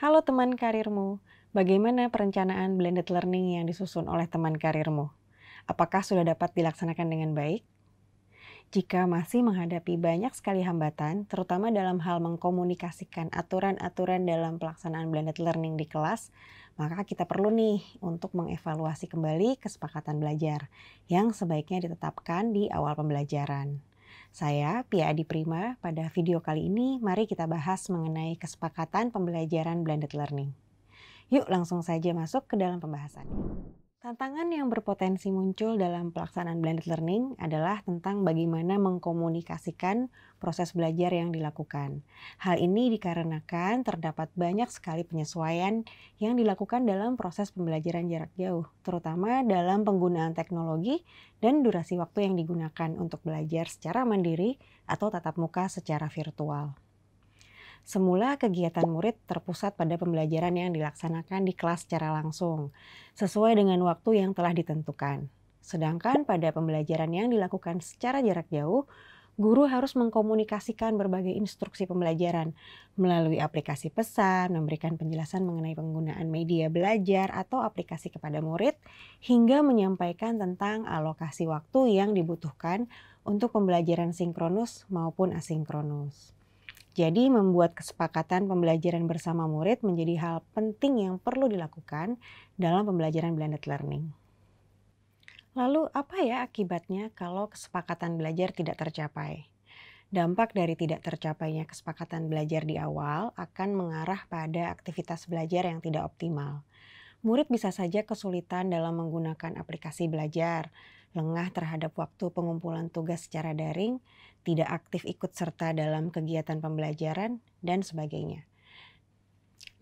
Halo teman karirmu, bagaimana perencanaan blended learning yang disusun oleh teman karirmu? Apakah sudah dapat dilaksanakan dengan baik? Jika masih menghadapi banyak sekali hambatan, terutama dalam hal mengkomunikasikan aturan-aturan dalam pelaksanaan blended learning di kelas, maka kita perlu nih untuk mengevaluasi kembali kesepakatan belajar yang sebaiknya ditetapkan di awal pembelajaran. Saya, Pia Adi Prima, pada video kali ini mari kita bahas mengenai kesepakatan pembelajaran blended learning. Yuk langsung saja masuk ke dalam pembahasannya. Tantangan yang berpotensi muncul dalam pelaksanaan blended learning adalah tentang bagaimana mengkomunikasikan proses belajar yang dilakukan. Hal ini dikarenakan terdapat banyak sekali penyesuaian yang dilakukan dalam proses pembelajaran jarak jauh, terutama dalam penggunaan teknologi dan durasi waktu yang digunakan untuk belajar secara mandiri atau tatap muka secara virtual. Semula kegiatan murid terpusat pada pembelajaran yang dilaksanakan di kelas secara langsung, sesuai dengan waktu yang telah ditentukan. Sedangkan pada pembelajaran yang dilakukan secara jarak jauh, guru harus mengkomunikasikan berbagai instruksi pembelajaran melalui aplikasi pesan, memberikan penjelasan mengenai penggunaan media belajar atau aplikasi kepada murid, hingga menyampaikan tentang alokasi waktu yang dibutuhkan untuk pembelajaran sinkronus maupun asinkronus. Jadi membuat kesepakatan pembelajaran bersama murid menjadi hal penting yang perlu dilakukan dalam pembelajaran blended learning. Lalu apa ya akibatnya kalau kesepakatan belajar tidak tercapai? Dampak dari tidak tercapainya kesepakatan belajar di awal akan mengarah pada aktivitas belajar yang tidak optimal. Murid bisa saja kesulitan dalam menggunakan aplikasi belajar, lengah terhadap waktu pengumpulan tugas secara daring, tidak aktif ikut serta dalam kegiatan pembelajaran, dan sebagainya.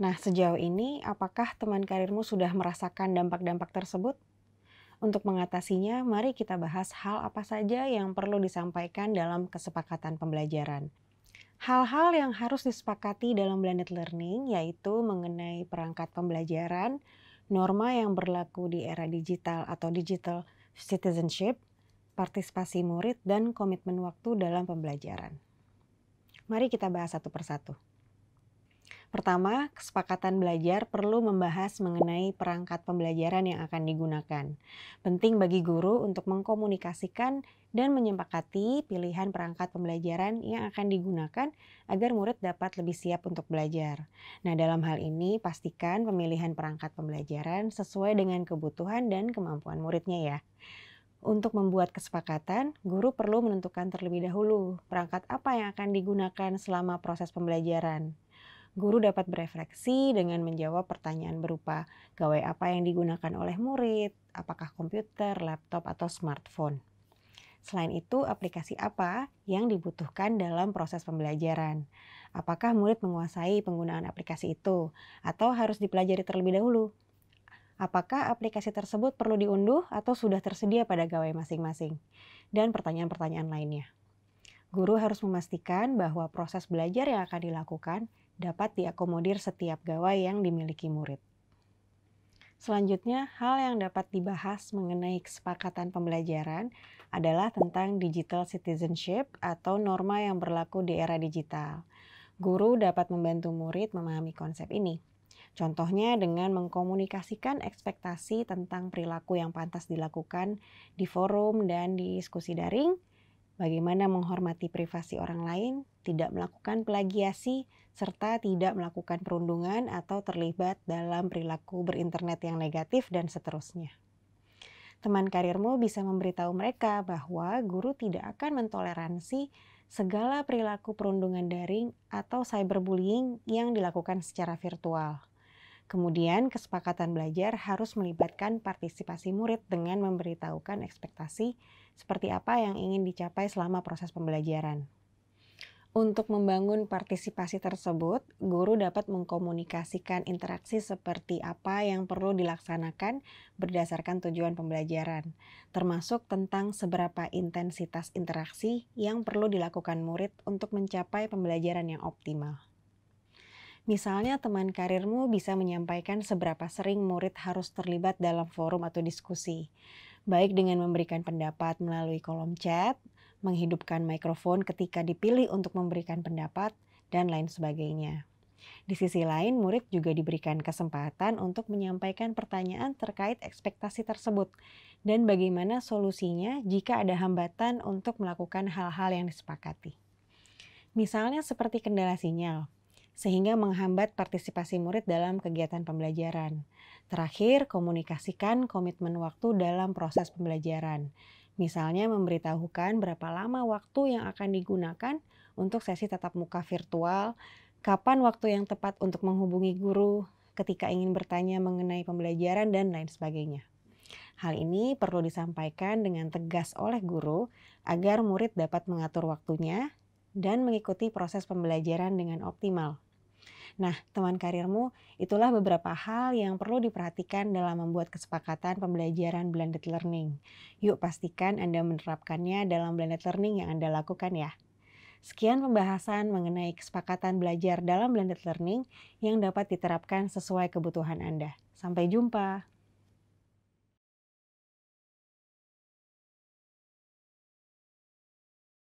Nah, sejauh ini apakah teman karirmu sudah merasakan dampak-dampak tersebut? Untuk mengatasinya, mari kita bahas hal apa saja yang perlu disampaikan dalam kesepakatan pembelajaran. Hal-hal yang harus disepakati dalam blended learning yaitu mengenai perangkat pembelajaran, norma yang berlaku di era digital atau digital citizenship, partisipasi murid, dan komitmen waktu dalam pembelajaran. Mari kita bahas satu persatu. Pertama, kesepakatan belajar perlu membahas mengenai perangkat pembelajaran yang akan digunakan. Penting bagi guru untuk mengkomunikasikan dan menyepakati pilihan perangkat pembelajaran yang akan digunakan agar murid dapat lebih siap untuk belajar. Nah, dalam hal ini pastikan pemilihan perangkat pembelajaran sesuai dengan kebutuhan dan kemampuan muridnya ya. Untuk membuat kesepakatan, guru perlu menentukan terlebih dahulu perangkat apa yang akan digunakan selama proses pembelajaran. Guru dapat berefleksi dengan menjawab pertanyaan berupa gawai apa yang digunakan oleh murid, apakah komputer, laptop, atau smartphone. Selain itu, aplikasi apa yang dibutuhkan dalam proses pembelajaran? Apakah murid menguasai penggunaan aplikasi itu atau harus dipelajari terlebih dahulu? Apakah aplikasi tersebut perlu diunduh atau sudah tersedia pada gawai masing-masing? Dan pertanyaan-pertanyaan lainnya. Guru harus memastikan bahwa proses belajar yang akan dilakukan dapat diakomodir setiap gawai yang dimiliki murid. Selanjutnya, hal yang dapat dibahas mengenai kesepakatan pembelajaran adalah tentang digital citizenship atau norma yang berlaku di era digital. Guru dapat membantu murid memahami konsep ini. Contohnya dengan mengkomunikasikan ekspektasi tentang perilaku yang pantas dilakukan di forum dan di diskusi daring, bagaimana menghormati privasi orang lain, tidak melakukan plagiasi, serta tidak melakukan perundungan atau terlibat dalam perilaku berinternet yang negatif, dan seterusnya. Teman karirmu bisa memberitahu mereka bahwa guru tidak akan mentoleransi segala perilaku perundungan daring atau cyberbullying yang dilakukan secara virtual. Kemudian, kesepakatan belajar harus melibatkan partisipasi murid dengan memberitahukan ekspektasi seperti apa yang ingin dicapai selama proses pembelajaran. Untuk membangun partisipasi tersebut, guru dapat mengkomunikasikan interaksi seperti apa yang perlu dilaksanakan berdasarkan tujuan pembelajaran, termasuk tentang seberapa intensitas interaksi yang perlu dilakukan murid untuk mencapai pembelajaran yang optimal. Misalnya teman karirmu bisa menyampaikan seberapa sering murid harus terlibat dalam forum atau diskusi, baik dengan memberikan pendapat melalui kolom chat, menghidupkan mikrofon ketika dipilih untuk memberikan pendapat, dan lain sebagainya. Di sisi lain, murid juga diberikan kesempatan untuk menyampaikan pertanyaan terkait ekspektasi tersebut dan bagaimana solusinya jika ada hambatan untuk melakukan hal-hal yang disepakati. Misalnya seperti kendala sinyal, sehingga menghambat partisipasi murid dalam kegiatan pembelajaran. Terakhir, komunikasikan komitmen waktu dalam proses pembelajaran. Misalnya memberitahukan berapa lama waktu yang akan digunakan untuk sesi tatap muka virtual, kapan waktu yang tepat untuk menghubungi guru ketika ingin bertanya mengenai pembelajaran, dan lain sebagainya. Hal ini perlu disampaikan dengan tegas oleh guru agar murid dapat mengatur waktunya dan mengikuti proses pembelajaran dengan optimal. Nah, teman karirmu, itulah beberapa hal yang perlu diperhatikan dalam membuat kesepakatan pembelajaran blended learning. Yuk pastikan Anda menerapkannya dalam blended learning yang Anda lakukan ya. Sekian pembahasan mengenai kesepakatan belajar dalam blended learning yang dapat diterapkan sesuai kebutuhan Anda. Sampai jumpa.